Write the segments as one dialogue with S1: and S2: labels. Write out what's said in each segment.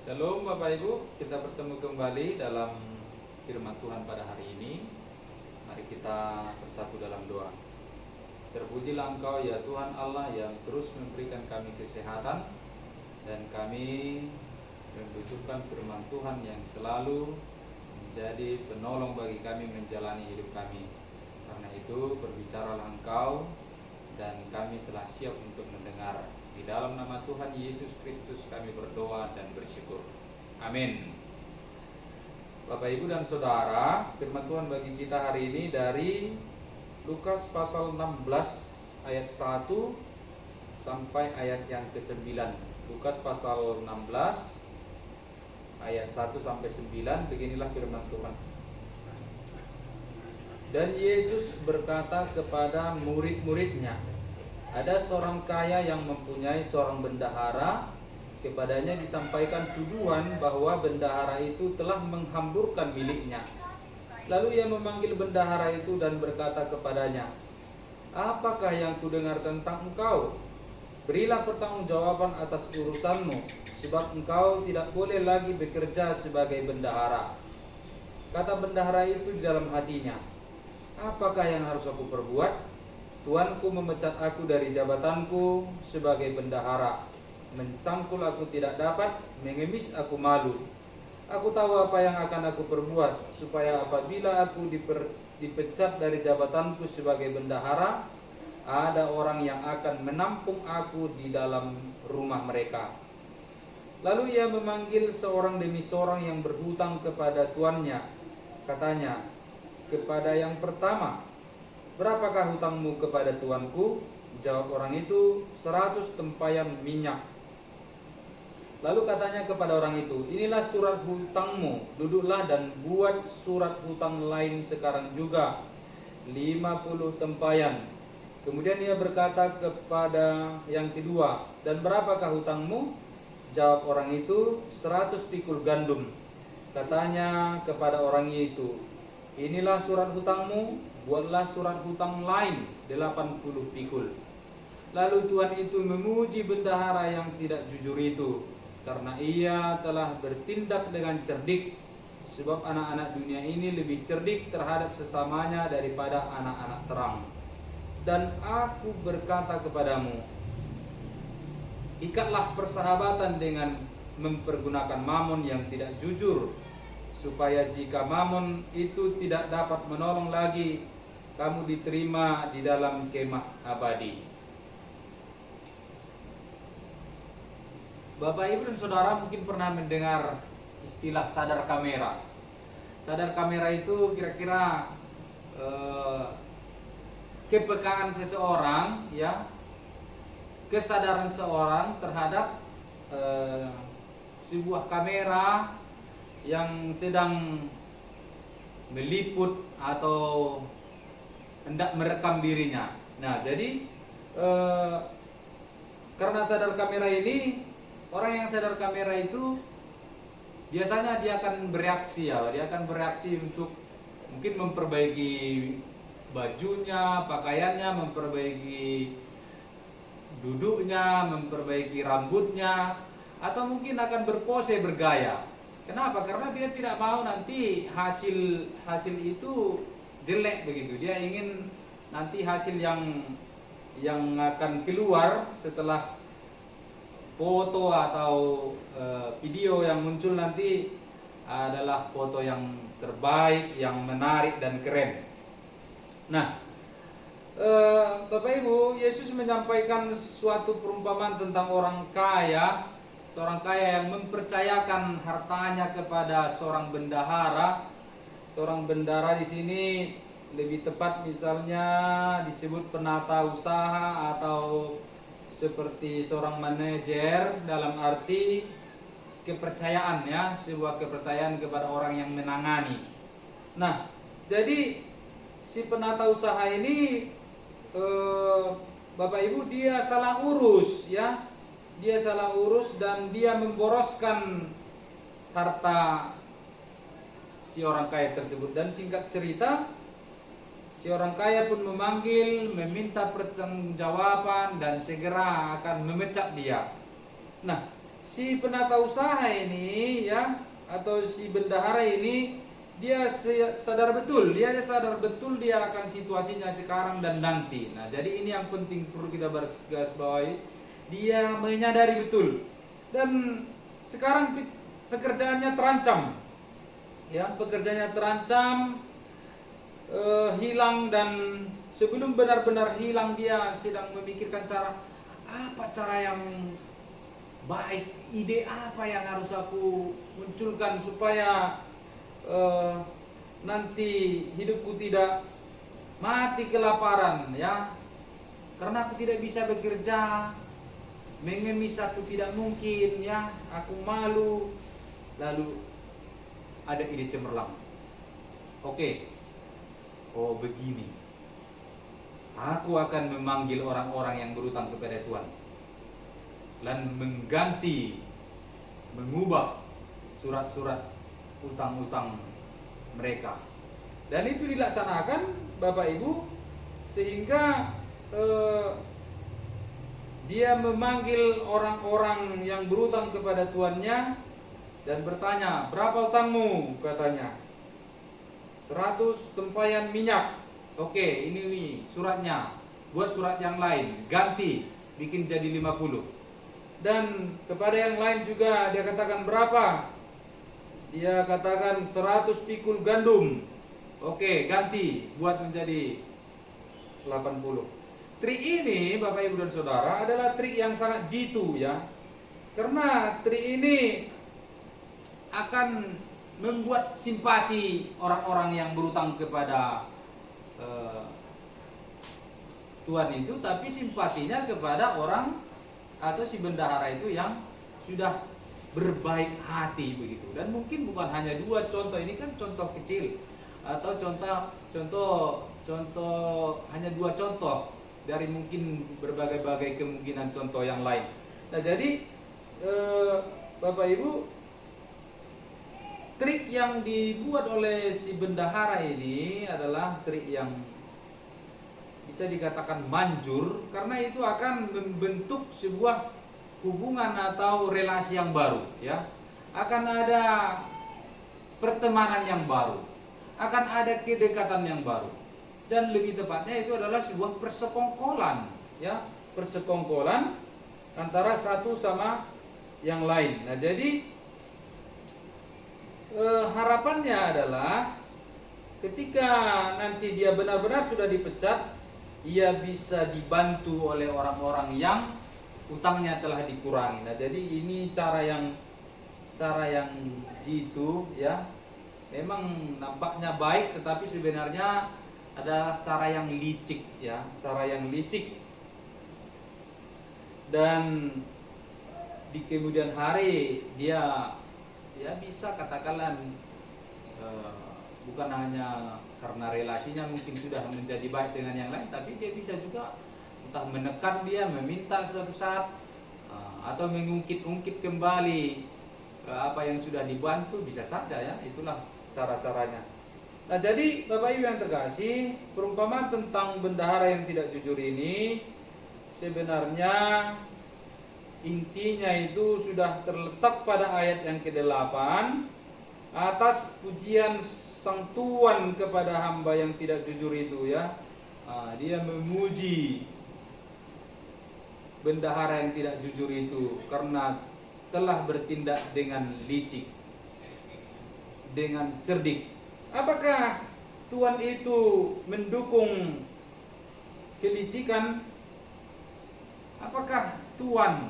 S1: Shalom Bapak Ibu, kita bertemu kembali dalam firman Tuhan pada hari ini. Mari kita bersatu dalam doa. Terpujilah Engkau ya Tuhan Allah yang terus memberikan kami kesehatan, dan kami membutuhkan firman Tuhan yang selalu menjadi penolong bagi kami menjalani hidup kami. Karena itu berbicaralah Engkau, dan kami telah siap untuk mendengar. Di dalam nama Tuhan Yesus Kristus kami berdoa dan bersyukur. Amin. Bapak Ibu dan Saudara, firman Tuhan bagi kita hari ini dari Lukas pasal 16 ayat 1 sampai ayat yang ke-9. Lukas pasal 16 ayat 1 sampai 9, beginilah firman Tuhan. Dan Yesus berkata kepada murid-muridnya, ada seorang kaya yang mempunyai seorang bendahara. Kepadanya disampaikan tuduhan bahwa bendahara itu telah menghamburkan miliknya. Lalu ia memanggil bendahara itu dan berkata kepadanya, apakah yang kudengar tentang engkau? Berilah pertanggungjawaban atas urusanmu, sebab engkau tidak boleh lagi bekerja sebagai bendahara. Kata bendahara itu di dalam hatinya, apakah yang harus aku perbuat? Tuanku memecat aku dari jabatanku sebagai bendahara. Mencangkul aku tidak dapat, mengemis aku malu. Aku tahu apa yang akan aku perbuat, supaya apabila aku dipecat dari jabatanku sebagai bendahara, ada orang yang akan menampung aku di dalam rumah mereka. Lalu ia memanggil seorang demi seorang yang berhutang kepada tuannya. Katanya kepada yang pertama, berapakah hutangmu kepada tuanku? Jawab orang itu, 100 tempayan minyak. Lalu katanya kepada orang itu, inilah surat hutangmu, duduklah dan buat surat hutang lain sekarang juga, 50 tempayan. Kemudian ia berkata kepada yang kedua, dan berapakah hutangmu? Jawab orang itu, 100 pikul gandum. Katanya kepada orang itu, inilah surat hutangmu, buatlah surat hutang lain 80 pikul. Lalu tuan itu memuji bendahara yang tidak jujur itu, karena ia telah bertindak dengan cerdik. Sebab anak-anak dunia ini lebih cerdik terhadap sesamanya daripada anak-anak terang. Dan aku berkata kepadamu, ikatlah persahabatan dengan mempergunakan mamon yang tidak jujur, supaya jika mamon itu tidak dapat menolong lagi, kamu diterima di dalam kemah abadi. Bapak, Ibu, dan Saudara mungkin pernah mendengar istilah sadar kamera. Sadar kamera itu kira-kira kepekaan seseorang, ya, kesadaran seorang terhadap sebuah kamera yang sedang meliput atau hendak merekam dirinya. Nah, jadi karena sadar kamera ini, orang yang sadar kamera itu biasanya dia akan bereaksi, ya, dia akan bereaksi untuk mungkin memperbaiki bajunya, pakaiannya, memperbaiki duduknya, memperbaiki rambutnya, atau mungkin akan berpose bergaya. Kenapa? Karena dia tidak mau nanti hasil itu jelek begitu. Dia ingin nanti hasil yang akan keluar setelah foto atau video yang muncul nanti adalah foto yang terbaik, yang menarik dan keren. Nah, Bapak Ibu, Yesus menyampaikan suatu perumpamaan tentang orang kaya, seorang kaya yang mempercayakan hartanya kepada seorang bendahara. Seorang bendahara di sini lebih tepat misalnya disebut penata usaha atau seperti seorang manajer, dalam arti kepercayaan, ya, sebuah kepercayaan kepada orang yang menangani. Nah, jadi si penata usaha ini Bapak Ibu, dia salah urus, ya. Dia salah urus dan dia memboroskan harta si orang kaya tersebut. Dan singkat cerita, si orang kaya pun memanggil, meminta pertanggungjawaban dan segera akan memecat dia. Nah, si penata usaha ini ya, atau si bendahara ini, dia sadar betul dia akan situasinya sekarang dan nanti. Nah, jadi ini yang penting perlu kita garis bawahi. Dia menyadari betul, dan sekarang pekerjaannya terancam, ya, pekerjaannya terancam hilang, dan sebelum benar-benar hilang dia sedang memikirkan cara yang baik, ide apa yang harus aku munculkan supaya nanti hidupku tidak mati kelaparan, ya, karena aku tidak bisa bekerja, mengemis aku tidak mungkin, ya, aku malu. Lalu ada ide cemerlang. Oke, oh begini, aku akan memanggil orang-orang yang berutang kepada Tuhan dan mengubah surat-surat utang-utang mereka. Dan itu dilaksanakan, Bapak Ibu, sehingga dia memanggil orang-orang yang berutang kepada tuannya dan bertanya, berapa utangmu? Katanya, 100 tempayan minyak. Oke, ini suratnya. Buat surat yang lain, ganti, bikin jadi 50. Dan kepada yang lain juga dia katakan berapa? Dia katakan 100 pikul gandum. Oke, ganti, buat menjadi 80. Trik ini, Bapak Ibu dan Saudara, adalah trik yang sangat jitu, ya. Karena trik ini akan membuat simpati orang-orang yang berutang kepada Tuhan itu, tapi simpatinya kepada orang atau si bendahara itu yang sudah berbaik hati begitu. Dan mungkin bukan hanya 2 contoh, ini kan contoh kecil atau contoh hanya 2 contoh dari mungkin berbagai-bagai kemungkinan contoh yang lain. Nah, jadi Bapak Ibu, trik yang dibuat oleh si bendahara ini adalah trik yang bisa dikatakan manjur, karena itu akan membentuk sebuah hubungan atau relasi yang baru, ya. Akan ada pertemanan yang baru, akan ada kedekatan yang baru. Dan lebih tepatnya itu adalah sebuah persekongkolan, ya, persekongkolan antara satu sama yang lain. Nah, jadi harapannya adalah ketika nanti dia benar-benar sudah dipecat, ia bisa dibantu oleh orang-orang yang utangnya telah dikurangi. Nah, jadi ini cara yang jitu, ya. Memang nampaknya baik, tetapi sebenarnya adalah cara yang licik, ya, cara yang licik. Dan di kemudian hari dia bisa katakanlah bukan hanya karena relasinya mungkin sudah menjadi baik dengan yang lain, tapi dia bisa juga entah menekan dia, meminta suatu saat, atau mengungkit-ungkit kembali apa yang sudah dibantu, bisa saja, ya. Itulah cara-caranya. Nah, jadi Bapak Ibu yang terkasih, perumpamaan tentang bendahara yang tidak jujur ini sebenarnya intinya itu sudah terletak pada ayat yang ke-8, atas pujian sang tuan kepada hamba yang tidak jujur itu, ya. Dia memuji bendahara yang tidak jujur itu karena telah bertindak dengan licik, dengan cerdik. Apakah Tuhan itu mendukung kelicikan? Apakah Tuhan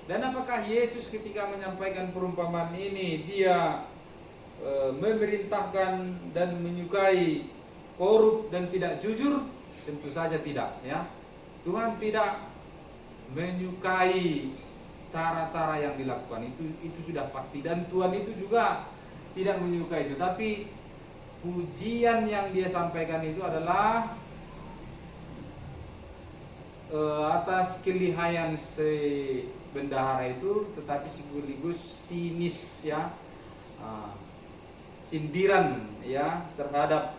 S1: dan apakah Yesus ketika menyampaikan perumpamaan ini dia memerintahkan dan menyukai korup dan tidak jujur? Tentu saja tidak, ya. Tuhan tidak menyukai cara-cara yang dilakukan, itu sudah pasti, dan Tuhan itu juga tidak menyukai itu. Tapi pujian yang dia sampaikan itu adalah atas kelihayan si bendahara itu, tetapi sekaligus sinis, ya, sindiran, ya, terhadap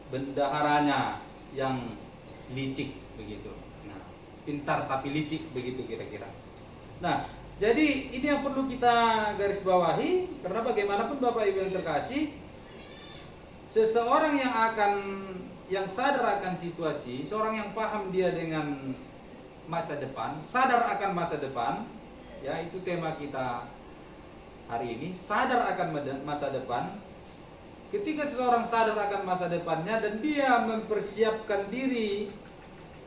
S1: bendaharanya yang licik begitu. Nah, pintar tapi licik begitu kira-kira. Nah, Jadi ini yang perlu kita garis bawahi, karena bagaimanapun Bapak Ibu yang terkasih, seseorang yang sadar akan situasi, seorang yang paham dia dengan masa depan, sadar akan masa depan, ya itu tema kita hari ini, sadar akan masa depan. Ketika seseorang sadar akan masa depannya dan dia mempersiapkan diri,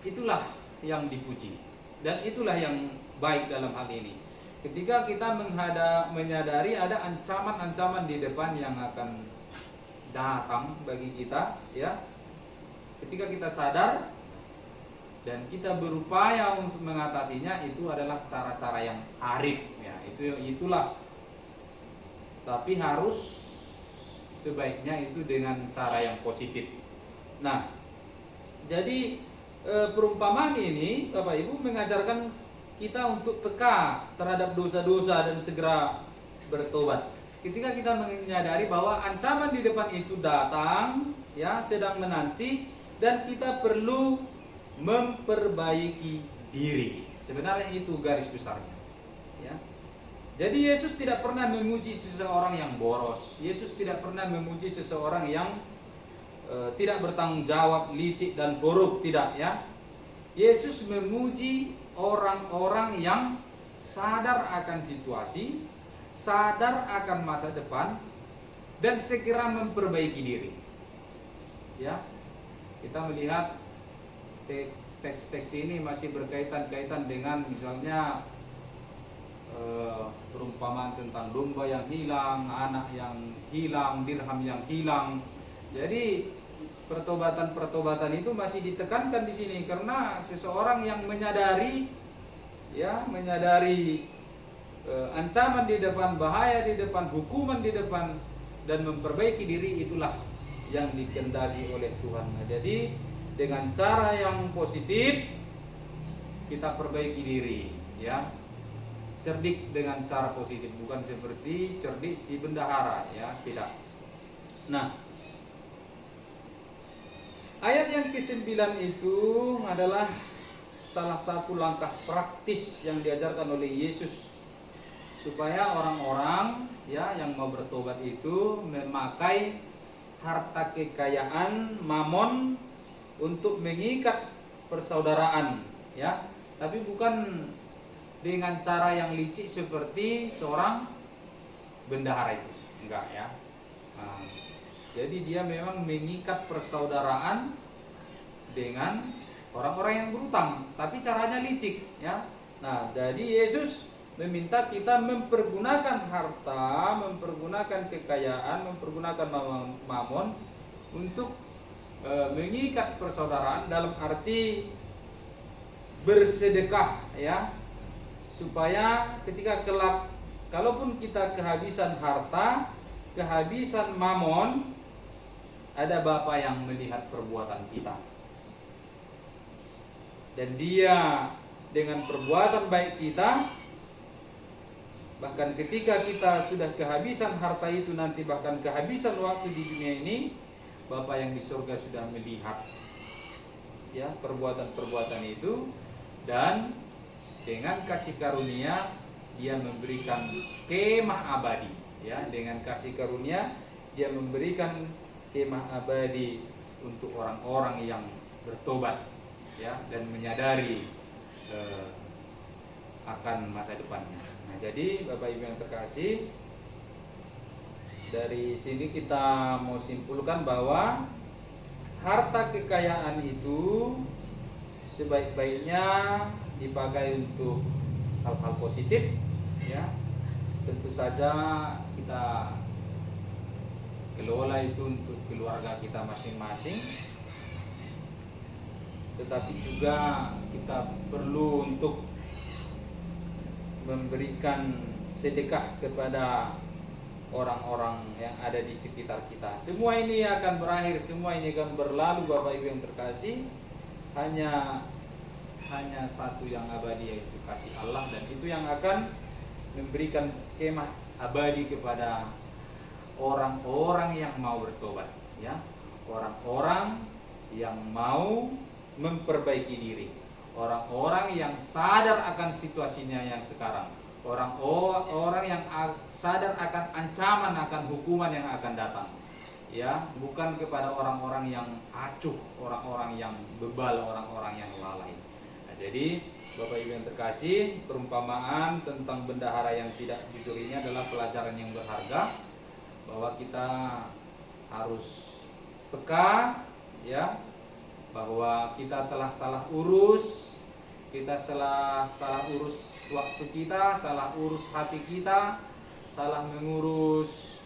S1: itulah yang dipuji dan itulah yang baik dalam hal ini. Ketika kita menyadari ada ancaman-ancaman di depan yang akan datang bagi kita, ya. Ketika kita sadar dan kita berupaya untuk mengatasinya, itu adalah cara-cara yang arif, ya. Itulah. Tapi harus sebaiknya itu dengan cara yang positif. Nah, jadi perumpamaan ini Bapak Ibu mengajarkan kita untuk peka terhadap dosa-dosa dan segera bertobat. Ketika kita menyadari bahwa ancaman di depan itu datang, ya, sedang menanti, dan kita perlu memperbaiki diri. Sebenarnya itu garis besarnya, ya. Jadi Yesus tidak pernah memuji seseorang yang boros. Yesus tidak pernah memuji seseorang yang tidak bertanggung jawab, licik dan buruk, tidak, ya. Yesus memuji orang-orang yang sadar akan situasi, sadar akan masa depan, dan segera memperbaiki diri. Ya, kita melihat teks-teks ini masih berkaitan-kaitan dengan misalnya perumpamaan tentang domba yang hilang, anak yang hilang, dirham yang hilang. Jadi pertobatan itu masih ditekankan di sini karena seseorang yang menyadari, ya, ancaman di depan, bahaya di depan, hukuman di depan, dan memperbaiki diri, itulah yang dikehendaki oleh Tuhan. Nah, jadi dengan cara yang positif kita perbaiki diri, ya. Cerdik dengan cara positif, bukan seperti cerdik si bendahara, ya, tidak. Nah, ayat yang ke-9 itu adalah salah satu langkah praktis yang diajarkan oleh Yesus supaya orang-orang, ya, yang mau bertobat itu memakai harta kekayaan mamon untuk mengikat persaudaraan, ya, tapi bukan dengan cara yang licik seperti seorang bendahara itu, enggak, ya. Nah, jadi dia memang mengikat persaudaraan dengan orang-orang yang berutang, tapi caranya licik, ya. Nah, jadi Yesus meminta kita mempergunakan harta, mempergunakan kekayaan, mempergunakan mamon untuk mengikat persaudaraan dalam arti bersedekah, ya, supaya ketika kelak kalaupun kita kehabisan harta, kehabisan mamon, ada Bapa yang melihat perbuatan kita. Dan Dia dengan perbuatan baik kita, bahkan ketika kita sudah kehabisan harta itu nanti, bahkan kehabisan waktu di dunia ini, Bapa yang di surga sudah melihat, ya, perbuatan-perbuatan itu, dan dengan kasih karunia Dia memberikan kemah abadi, ya, dengan kasih karunia Dia memberikan kemah abadi untuk orang-orang yang bertobat, ya, dan menyadari akan masa depannya. Nah, jadi Bapak Ibu yang terkasih, dari sini kita mau simpulkan bahwa harta kekayaan itu sebaik-baiknya dipakai untuk hal-hal positif, ya. Tentu saja kita kelola itu untuk keluarga kita masing-masing, tetapi juga kita perlu untuk memberikan sedekah kepada orang-orang yang ada di sekitar kita. Semua ini akan berakhir, semua ini akan berlalu Bapak Ibu yang terkasih. Hanya satu yang abadi, yaitu kasih Allah, dan itu yang akan memberikan kemah abadi kepada orang-orang yang mau bertobat, ya, orang-orang yang mau memperbaiki diri, orang-orang yang sadar akan situasinya yang sekarang, orang yang sadar akan ancaman, akan hukuman yang akan datang. Ya, bukan kepada orang-orang yang acuh, orang-orang yang bebal, orang-orang yang lalai. Nah, jadi Bapak Ibu yang terkasih, perumpamaan tentang bendahara yang tidak jujur ini adalah pelajaran yang berharga, bahwa kita harus peka, ya, bahwa kita telah salah urus, kita salah urus waktu kita, salah urus hati kita, salah mengurus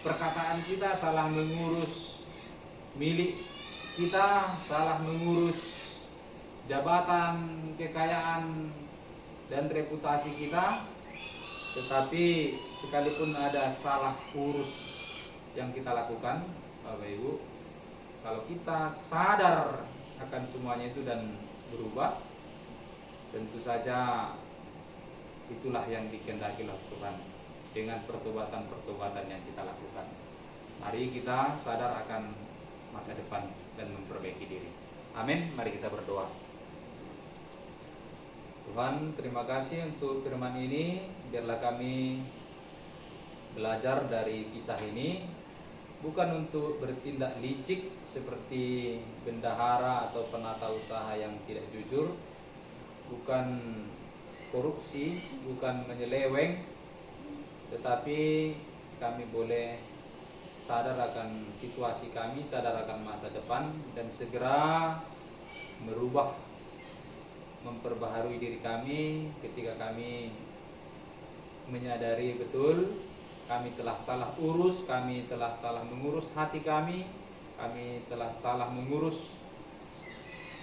S1: perkataan kita, salah mengurus milik kita, salah mengurus jabatan, kekayaan, dan reputasi kita. Tetapi sekalipun ada salah urus yang kita lakukan, Bapak Ibu, kalau kita sadar akan semuanya itu dan berubah, tentu saja itulah yang dikehendaki oleh Tuhan dengan pertobatan-pertobatan yang kita lakukan. Mari kita sadar akan masa depan dan memperbaiki diri. Amin. Mari kita berdoa. Tuhan, terima kasih untuk firman ini. Biarlah kami belajar dari kisah ini, bukan untuk bertindak licik seperti bendahara atau penata usaha yang tidak jujur, bukan korupsi, bukan menyeleweng, tetapi kami boleh sadar akan situasi kami, sadar akan masa depan, dan segera merubah, memperbaharui diri kami ketika kami menyadari betul kami telah salah urus, kami telah salah mengurus hati kami telah salah mengurus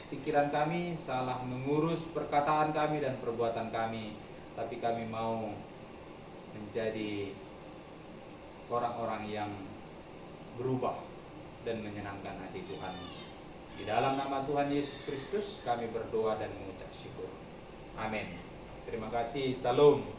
S1: pikiran kami, salah mengurus perkataan kami dan perbuatan kami. Tapi kami mau menjadi orang-orang yang berubah dan menyenangkan hati Tuhan. Di dalam nama Tuhan Yesus Kristus kami berdoa dan mengucap syukur. Amin. Terima kasih. Salam.